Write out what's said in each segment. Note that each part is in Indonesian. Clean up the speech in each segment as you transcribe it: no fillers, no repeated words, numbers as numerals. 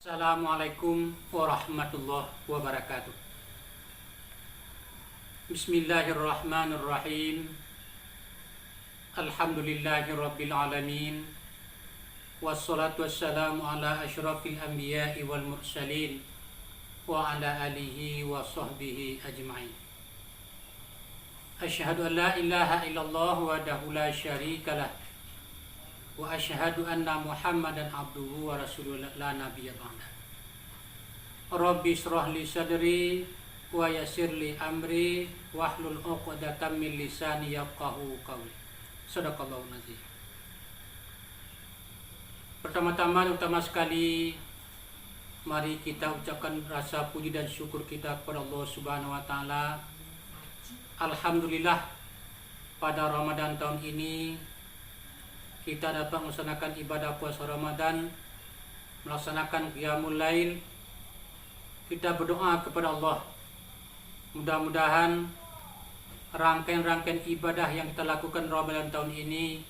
Assalamualaikum warahmatullahi wabarakatuh. Bismillahirrahmanirrahim. Alhamdulillahirabbil alamin. Wassalatu wassalamu ala asyrafil anbiya'i wal mursalin wa ala alihi wa sahbihi ajma'in. Asyhadu an la ilaha illallah wahdahu la syarikalah wa asyhadu anna Muhammadan abduhu wa rasuluhu la nabiyya ba'da. Rabbi shrah li sadri wa yassir li amri wahlul 'uqdatam min lisani yafqahu qawli. Shadaqallahu nazim. Pertama sekali mari kita ucapkan rasa puji dan syukur kita kepada Allah Subhanahu wa taala. Alhamdulillah pada Ramadan tahun ini kita dapat melaksanakan ibadah puasa Ramadan, melaksanakan qiyamul lail. Kita berdoa kepada Allah, mudah-mudahan rangkaian ibadah yang kita lakukan Ramadan tahun ini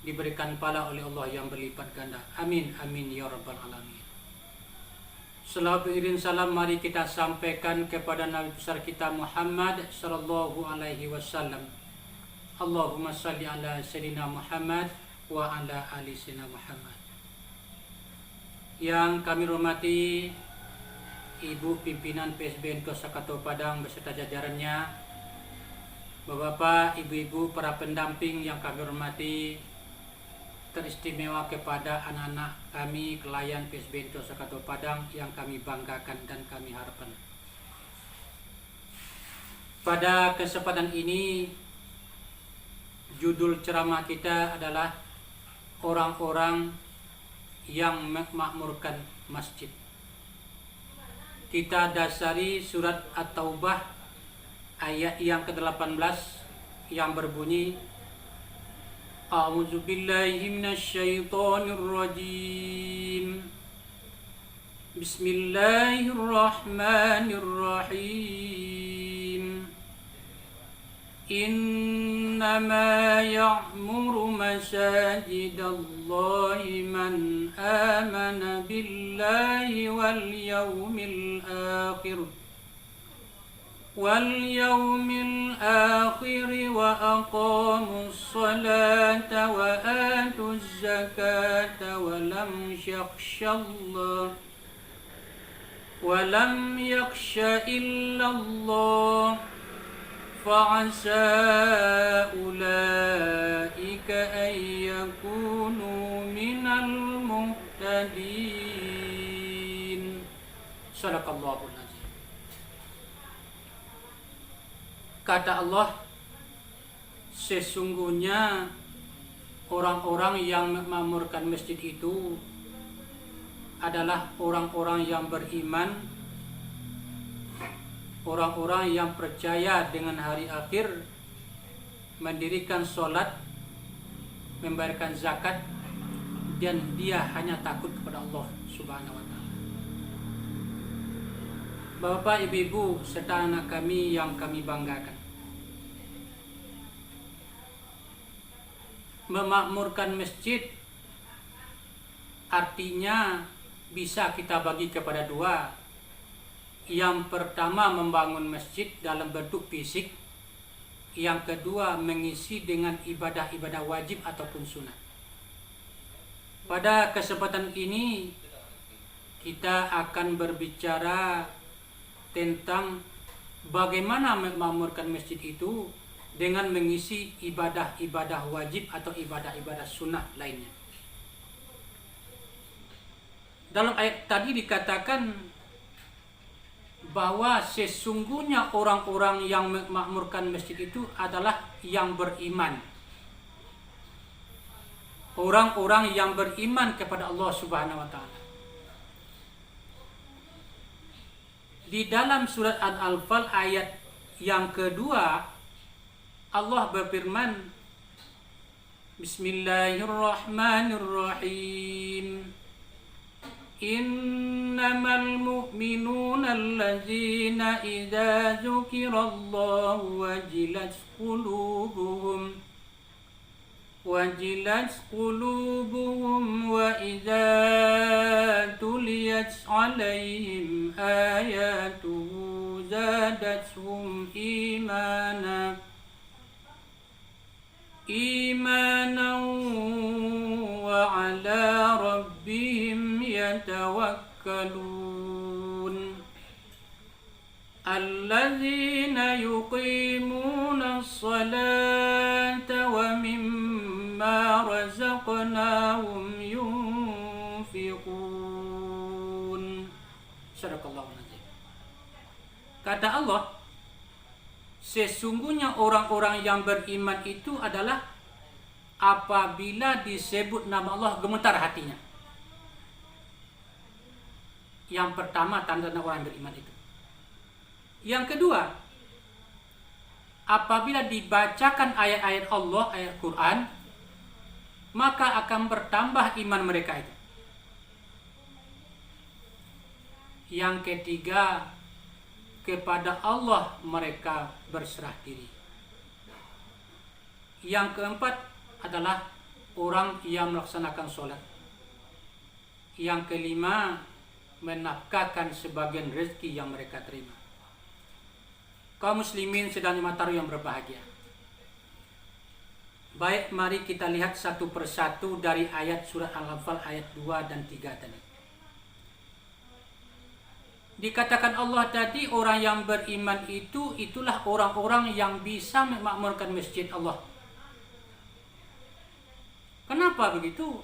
diberikan pahala oleh Allah yang berlipat ganda. Amin, amin ya rabbal alamin. Selawat beriring salam mari kita sampaikan kepada Nabi besar kita Muhammad sallallahu alaihi wasallam. Allahumma shalli ala sayyidina Muhammad wa ala ali sayyidina Muhammad. Yang kami hormati Ibu Pimpinan PSBN Sakato Padang beserta jajarannya, Bapak, Ibu-ibu, para pendamping yang kami hormati, teristimewa kepada anak-anak kami klien PSBN Sakato Padang yang kami banggakan dan kami harapkan. Pada kesempatan ini judul ceramah kita adalah orang-orang yang memakmurkan masjid. Kita dasari surat At-Taubah ayat yang ke-18 yang berbunyi A'udzubillahi minasyaitonirrajim. Bismillahirrahmanirrahim. Innama ya'muru masajidallahi man amana billahi wal yawmil akhir wa aqamus salata wa atuz zakata wa lam yakhsha illallah fa'asa ulaika ay yakunu minal muhtadin. Shadaqallahul azim. Kata Allah, sesungguhnya orang-orang yang memakmurkan masjid itu adalah orang-orang yang beriman, orang-orang yang percaya dengan hari akhir, mendirikan sholat, membayarkan zakat, dan dia hanya takut kepada Allah Subhanahu wa ta'ala. Bapak, ibu-ibu, serta anak kami yang kami banggakan, memakmurkan masjid artinya bisa kita bagi kepada dua. Yang pertama membangun masjid dalam bentuk fisik, yang kedua mengisi dengan ibadah-ibadah wajib ataupun sunat. Pada kesempatan ini kita akan berbicara tentang bagaimana memakmurkan masjid itu dengan mengisi ibadah-ibadah wajib atau ibadah-ibadah sunnah lainnya. Dalam ayat tadi dikatakan bahwa sesungguhnya orang-orang yang memakmurkan masjid itu adalah yang beriman. Orang-orang yang beriman kepada Allah Subhanahu wa ta'ala. Di dalam surat Al-Anfal ayat yang kedua, Allah berfirman, Bismillahirrahmanirrahim. Innamal mu'minuna allazina idza dzukirallahu wajilat qulubuhum wajilat qulubuhum wa idza tuliyat alaihim ayatuhu zadatuhum imanan wa ala rabbihim yatawakkalun alladzina yuqimuna as-salata wa mimma razaqnahum yunfiqun. Sadaqallahu azim. Kata Allah, sesungguhnya orang-orang yang beriman itu adalah apabila disebut nama Allah gemetar hatinya. Yang pertama tanda-tanda orang beriman itu. Yang kedua, apabila dibacakan ayat-ayat Allah, ayat Quran, maka akan bertambah iman mereka itu. Yang ketiga, kepada Allah mereka berserah diri. Yang keempat adalah orang yang melaksanakan sholat. Yang kelima, menafkahkan sebagian rezeki yang mereka terima. Kaum muslimin sedang dimataru yang berbahagia. Baik, mari kita lihat satu persatu dari ayat surat Al-Anfal ayat 2 dan 3 tadi. Dikatakan Allah tadi, orang yang beriman itu itulah orang-orang yang bisa memakmurkan masjid Allah. Kenapa begitu?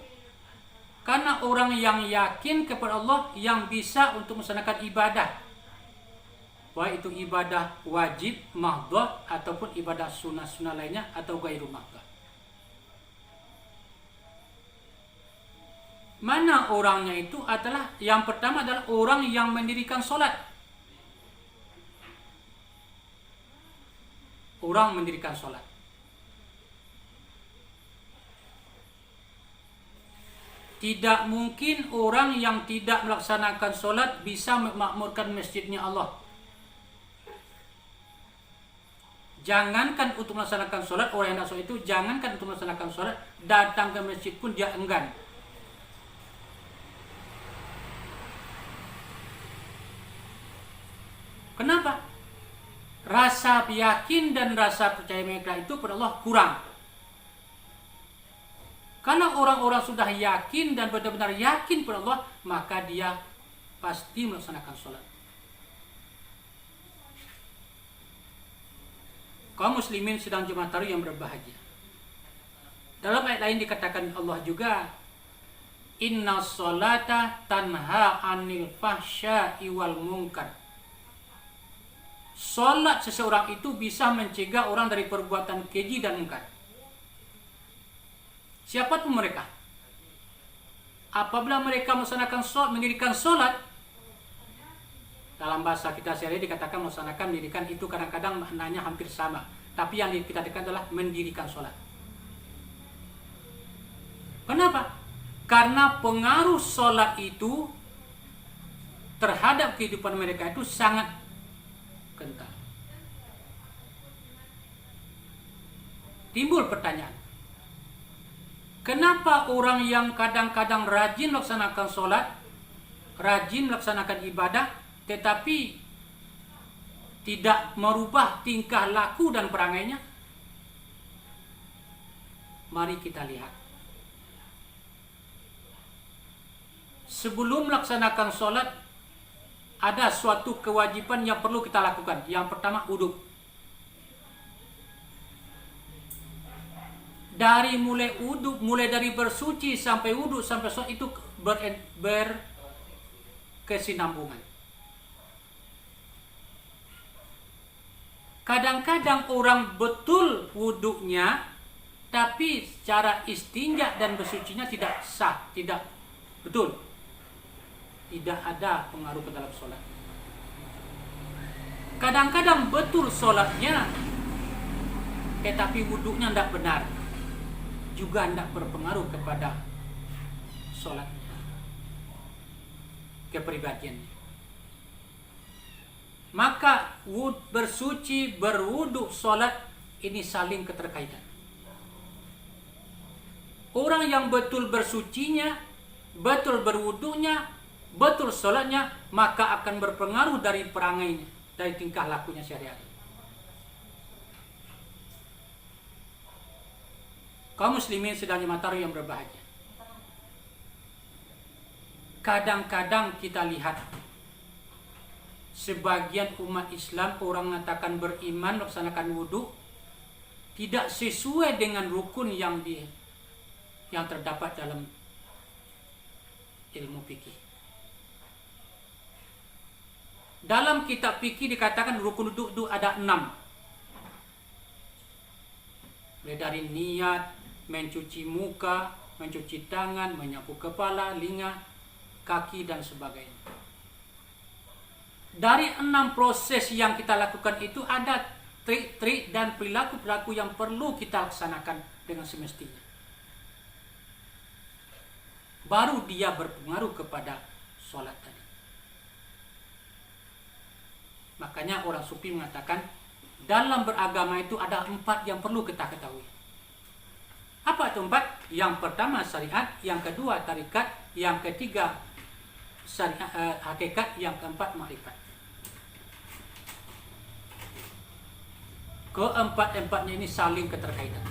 Karena orang yang yakin kepada Allah yang bisa untuk melaksanakan ibadah, baik itu ibadah wajib, mahdhah, ataupun ibadah sunnah-sunnah lainnya atau ghairu mahdhah. Mana orangnya itu adalah yang pertama adalah orang yang mendirikan solat. Orang mendirikan solat. Tidak mungkin orang yang tidak melaksanakan solat bisa memakmurkan masjidnya Allah. Jangankan untuk melaksanakan sholat, orang yang tak sholat itu jangankan untuk melaksanakan sholat, datang ke masjid pun dia enggan. Kenapa? Rasa yakin dan rasa percaya mereka itu kepada Allah kurang. Karena orang-orang sudah yakin dan benar-benar yakin kepada Allah, maka dia pasti melaksanakan sholat. Kaum muslimin sedang Jumat Taru yang berbahagia. Dalam ayat lain dikatakan Allah juga, Inna sholata tanha anil fahsya'i wal munkar. Sholat seseorang itu bisa mencegah orang dari perbuatan keji dan mungkar. Siapapun mereka, apabila mereka melaksanakan sholat, mendirikan sholat, dalam bahasa kita sehari dikatakan melaksanakan mendirikan itu kadang-kadang maknanya hampir sama. Tapi yang kita katakan adalah mendirikan sholat. Kenapa? Karena pengaruh sholat itu terhadap kehidupan mereka itu sangat kental. Timbul pertanyaan, kenapa orang yang kadang-kadang rajin melaksanakan sholat, rajin melaksanakan ibadah, tetapi tidak merubah tingkah laku dan perangainya? Mari kita lihat. Sebelum melaksanakan sholat, ada suatu kewajiban yang perlu kita lakukan. Yang pertama, wudhu. Mulai dari bersuci sampai wudhu sampai sholat itu berkesinambungan. Kadang-kadang orang betul wudhunya, tapi cara istinja dan bersucinya tidak sah, tidak betul. Tidak ada pengaruh ke dalam sholat. Kadang-kadang betul sholatnya, tetapi wudhunya tidak benar, juga tidak berpengaruh kepada sholatnya, kepribadiannya. Maka bersuci, berwudhu, sholat ini saling keterkaitan. Orang yang betul bersucinya, betul berwudunya, betul sholatnya, maka akan berpengaruh dari perangainya, dari tingkah lakunya sehari-hari. Kaum muslimin sedang dimataru yang berbahagia. Kadang-kadang kita lihat sebagian umat Islam, orang mengatakan beriman, melaksanakan wudu, tidak sesuai dengan rukun yang terdapat dalam ilmu fikih. Dalam kitab fikih dikatakan rukun wudu ada 6. Mulai dari niat, mencuci muka, mencuci tangan, menyapu kepala, telinga, kaki, dan sebagainya. Dari 6 proses yang kita lakukan itu ada trik-trik dan perilaku-perilaku yang perlu kita laksanakan dengan semestinya. Baru dia berpengaruh kepada sholat tadi. Makanya orang sufi mengatakan dalam beragama itu ada 4 yang perlu kita ketahui. Apa itu 4? Yang pertama syariat, yang kedua tarikat, yang ketiga hakikat, yang keempat makrifat. Keempat-empatnya ini saling keterkaitan.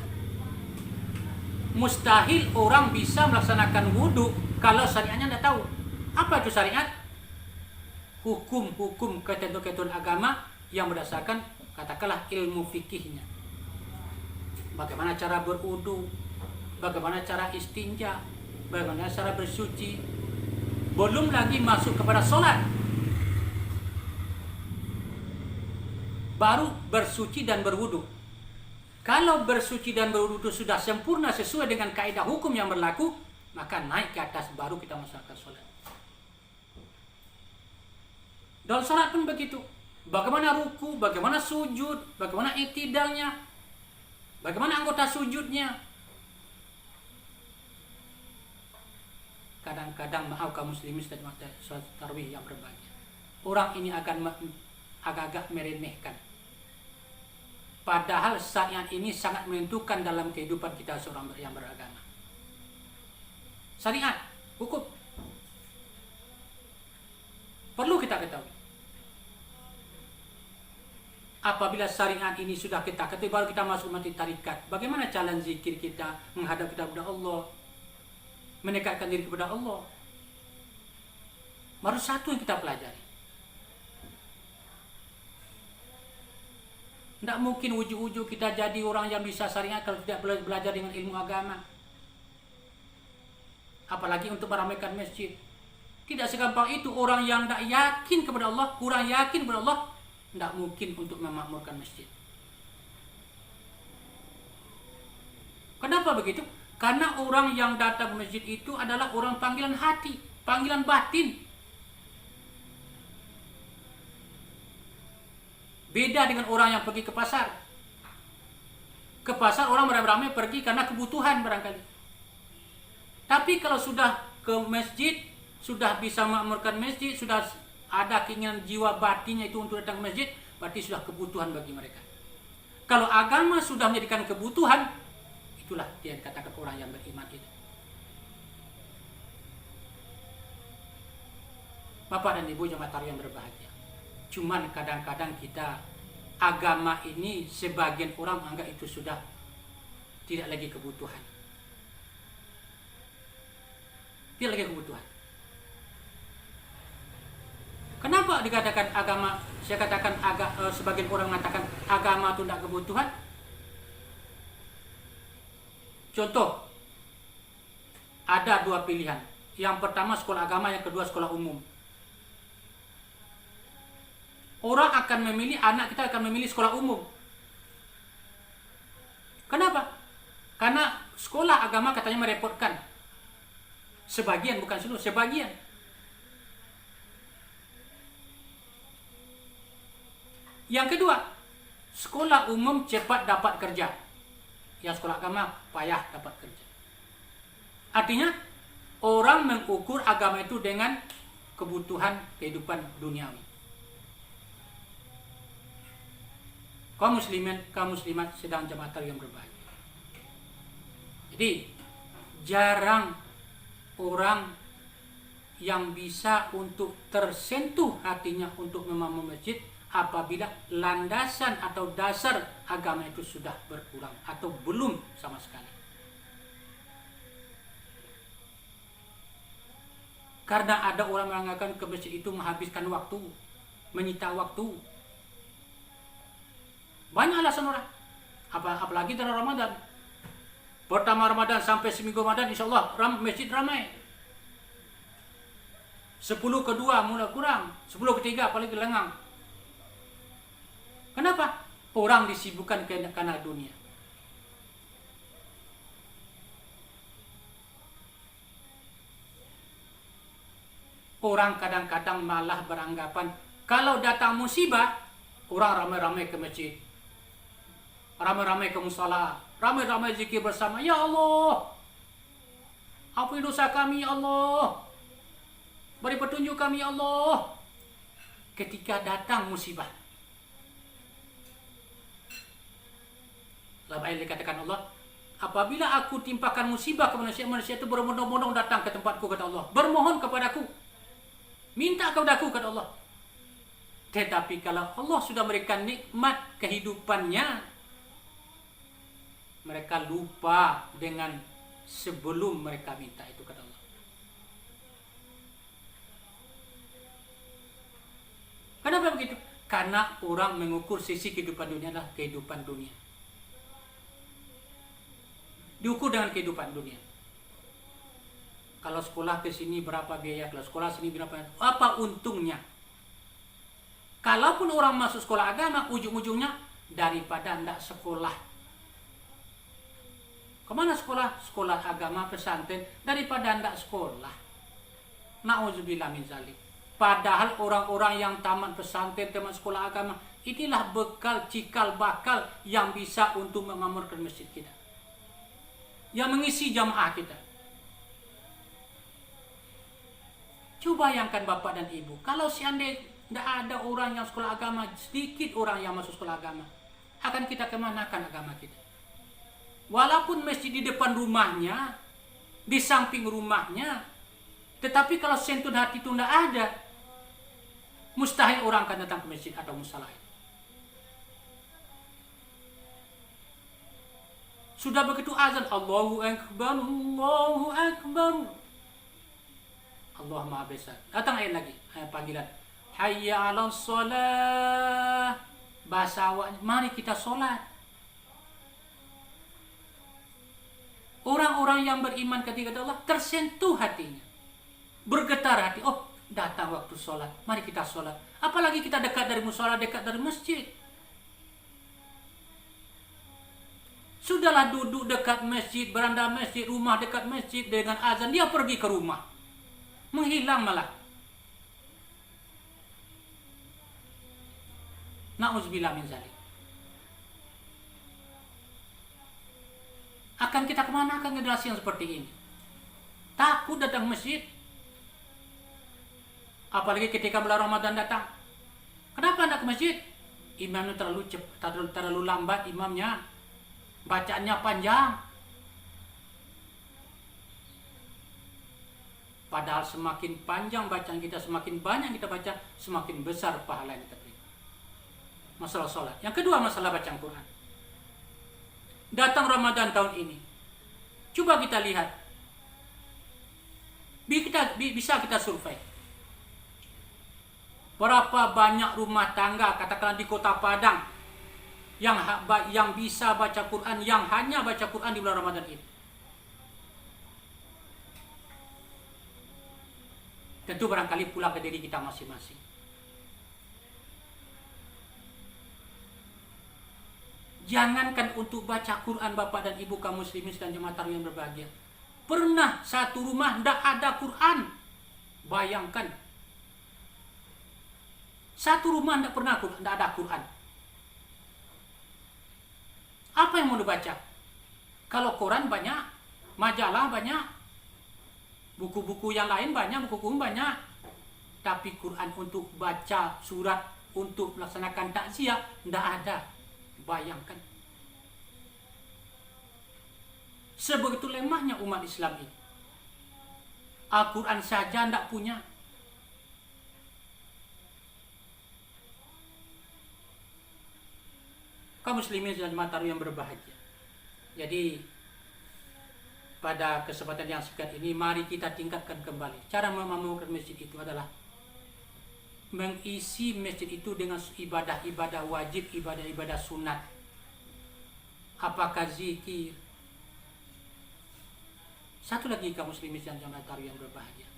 Mustahil orang bisa melaksanakan wudu kalau syariatnya tidak tahu. Apa itu syariat? Hukum-hukum ketentuan agama yang berdasarkan katakanlah ilmu fikihnya. Bagaimana cara berwudu, bagaimana cara istinja, bagaimana cara bersuci. Belum lagi masuk kepada sholat. Baru bersuci dan berwudu. Kalau bersuci dan berwudu sudah sempurna sesuai dengan kaidah hukum yang berlaku, maka naik ke atas baru kita melaksanakan sholat. Dalam sholat pun begitu. Bagaimana ruku, bagaimana sujud, bagaimana i'tidalnya, bagaimana anggota sujudnya. Kadang-kadang maaf kaum muslimin dan sholat tarawih yang berbahagia, orang ini akan agak-agak meremehkan. Padahal syariat ini sangat menentukan dalam kehidupan kita seorang yang beragama. Syariat, hukum, perlu kita ketahui. Apabila syariat ini sudah kita ketahui, baru kita masuk mati tarikat. Bagaimana jalan zikir kita, menghadap kita kepada Allah, mendekatkan diri kepada Allah. Baru satu yang kita pelajari. Tidak mungkin ujung-ujung kita jadi orang yang bisa syariat kalau tidak belajar dengan ilmu agama. Apalagi untuk meramaikan masjid. Tidak segampang itu. Orang yang tidak yakin kepada Allah, kurang yakin kepada Allah, tidak mungkin untuk memakmurkan masjid. Kenapa begitu? Karena orang yang datang ke masjid itu adalah orang panggilan hati, panggilan batin. Beda dengan orang yang pergi ke pasar. Ke pasar orang beramai-ramai pergi karena kebutuhan barangkali. Tapi kalau sudah ke masjid, sudah bisa memakmurkan masjid, sudah ada keinginan jiwa batinnya itu untuk datang ke masjid, berarti sudah kebutuhan bagi mereka. Kalau agama sudah menjadikan kebutuhan, itulah dia dikatakan orang yang beriman itu. Bapak dan Ibu jemaah yang berbahagia. Cuman kadang-kadang kita agama ini sebagian orang menganggap itu sudah tidak lagi kebutuhan. Tidak lagi kebutuhan. Kenapa dikatakan agama? Saya katakan sebagian orang mengatakan agama itu tidak kebutuhan. Contoh, ada 2 pilihan. Yang pertama sekolah agama, yang kedua sekolah umum. Orang akan memilih, anak kita akan memilih sekolah umum. Kenapa? Karena sekolah agama katanya merepotkan. Sebagian, bukan seluruh, sebagian. Yang kedua, sekolah umum cepat dapat kerja. Yang sekolah agama payah dapat kerja. Artinya, orang mengukur agama itu dengan kebutuhan kehidupan duniawi. Kaum muslimin, kaum muslimat sedang jemaah yang berbahagia. Jadi Jarang orang yang bisa untuk tersentuh hatinya untuk membangun masjid apabila landasan atau dasar agama itu sudah berkurang atau belum sama sekali. Karena ada orang mengatakan ke masjid itu menghabiskan waktu, menyita waktu. Banyak alasan orang. Apalagi dalam Ramadan. Pertama Ramadan sampai seminggu Ramadan, insya Allah masjid ramai. 10 kedua mulai kurang, 10 ketiga apalagi lengang. Kenapa? Orang disibukkan karena dunia. Orang kadang-kadang malah beranggapan kalau datang musibah, orang ramai-ramai ke masjid, ramai-ramai ke musala, ramai-ramai zikir bersama. Ya Allah, ampuni dosa kami ya Allah, beri petunjuk kami ya Allah. Ketika datang musibah, dalam ayat dikatakan Allah, apabila aku timpakan musibah ke manusia, manusia itu berbondong-bondong datang ke tempatku, kata Allah, bermohon kepadaku, minta kepadaku, kata Allah. Tetapi kalau Allah sudah memberikan nikmat kehidupannya, mereka lupa dengan sebelum mereka minta itu, kata Allah. Kenapa begitu? Karena orang mengukur sisi kehidupan dunia adalah kehidupan dunia. Diukur dengan kehidupan dunia. Kalau sekolah ke sini berapa biaya, kalau sekolah sini berapa, apa untungnya? Kalaupun orang masuk sekolah agama, ujung-ujungnya daripada tidak sekolah. Kemana sekolah? Sekolah agama, pesantren, daripada tidak sekolah. Na'udzubillah min zalik. Padahal orang-orang yang tamat pesantren, tamat sekolah agama, inilah bekal, cikal bakal yang bisa untuk memakmurkan masjid kita, yang mengisi jamaah kita. Coba bayangkan Bapak dan Ibu, kalau seandainya tidak ada orang yang sekolah agama, sedikit orang yang masuk sekolah agama, akan kita kemanakan agama kita? Walaupun masjid di depan rumahnya, di samping rumahnya, tetapi kalau sentuh hati itu tidak ada, mustahil orang akan datang ke masjid atau musala. Sudah begitu azan, Allahu Akbar, Allahu Akbar, Allah Maha Besar. Datang ayat lagi, ayat panggilan, Hayya 'alas shalah. Bahasa awak, mari kita sholat. Orang-orang yang beriman ketika Allah tersentuh hatinya, bergetar hati. Oh, datang waktu sholat, mari kita sholat. Apalagi kita dekat dari mushola, dekat dari masjid. Sudahlah duduk dekat masjid, beranda masjid, rumah dekat masjid, dengan azan dia pergi ke rumah, menghilang malah. Na'udzubillah min zalik. Akan kita kemana akan generasi yang seperti ini? Takut datang masjid. Apalagi ketika bulan Ramadan datang. Kenapa tidak ke masjid? Imamnya terlalu cepat, terlalu lambat imamnya. Bacaannya panjang. Padahal semakin panjang bacaan kita, semakin banyak kita baca, semakin besar pahala yang kita terima. Masalah sholat. Yang kedua, masalah bacaan Quran. Datang Ramadan tahun ini, coba kita lihat, bisa kita survei berapa banyak rumah tangga, katakanlah di Kota Padang, yang bisa baca Quran, yang hanya baca Quran di bulan Ramadan ini. Tentu barangkali pulang ke diri kita masing-masing. Jangankan untuk baca Quran Bapak dan Ibu kaum muslimin dan jemaah tarawih yang berbahagia. Pernah satu rumah tidak ada Quran. Bayangkan. Satu rumah tidak ada Quran. Apa yang mau dibaca? Kalau Quran banyak, majalah banyak, buku-buku yang lain banyak, buku-buku banyak. Tapi Quran untuk baca surat, untuk melaksanakan takziah, tidak ada. Bayangkan. Sebegitu lemahnya umat Islam ini. Al-Quran saja tidak punya. Kaum muslimin dan jemaah tarawih yang berbahagia. Jadi pada kesempatan yang singkat ini mari kita tingkatkan kembali. Cara memakmurkan masjid itu adalah mengisi masjid itu dengan ibadah-ibadah wajib, ibadah-ibadah sunat. Apakah zikir? Satu lagi kaum muslimin dan jemaah tarawih yang berbahagia.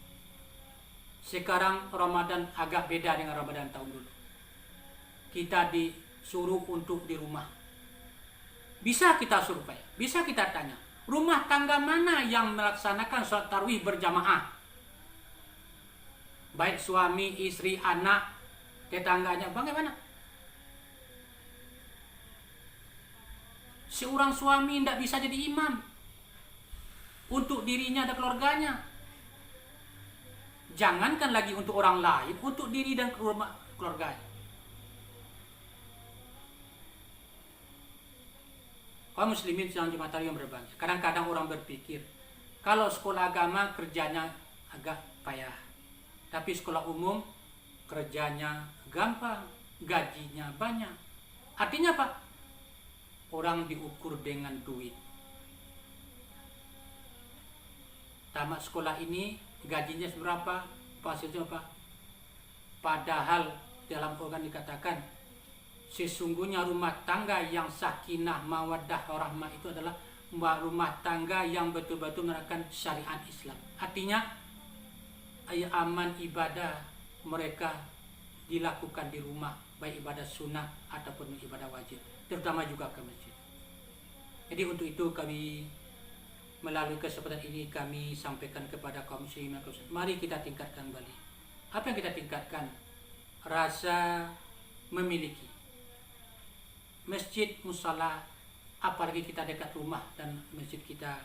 Sekarang Ramadan agak beda dengan Ramadan tahun dulu. Kita disuruh untuk di rumah. Bisa kita survei, bisa kita tanya, rumah tangga mana yang melaksanakan sholat tarawih berjamaah? Baik suami, istri, anak, tetangganya, bagaimana? Seorang suami tidak bisa jadi imam untuk dirinya dan keluarganya. Jangankan lagi untuk orang lain, untuk diri dan keluarganya. Kaum muslimin dan jemaah tarawih yang berbahagia. Kadang-kadang orang berpikir, kalau sekolah agama kerjanya agak payah. Tapi sekolah umum kerjanya gampang, gajinya banyak. Artinya apa? Orang diukur dengan duit. Tamat sekolah ini gajinya seberapa? Hasilnya apa? Padahal dalam Quran dikatakan sesungguhnya rumah tangga yang sakinah, mawaddah, warahmah itu adalah rumah tangga yang betul-betul menerapkan syariat Islam. Artinya aman ibadah mereka dilakukan di rumah, baik ibadah sunnah ataupun ibadah wajib, terutama juga ke masjid. Jadi untuk itu kami melalui kesempatan ini kami sampaikan kepada kaum muslimin, mari kita tingkatkan kembali. Apa yang kita tingkatkan? Rasa memiliki masjid, musala, apalagi kita dekat rumah dan masjid kita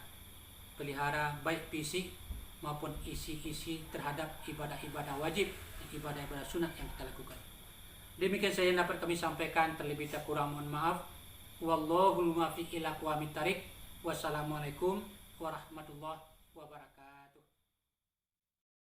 pelihara baik fisik maupun isi-isi terhadap ibadah-ibadah wajib dan ibadah-ibadah sunat yang kita lakukan. Demikian saya dapat kami sampaikan, terlebih tak kurang mohon maaf. Wallahul muwaffiq ila aqwamit thariq. Wassalamualaikum warahmatullahi wabarakatuh.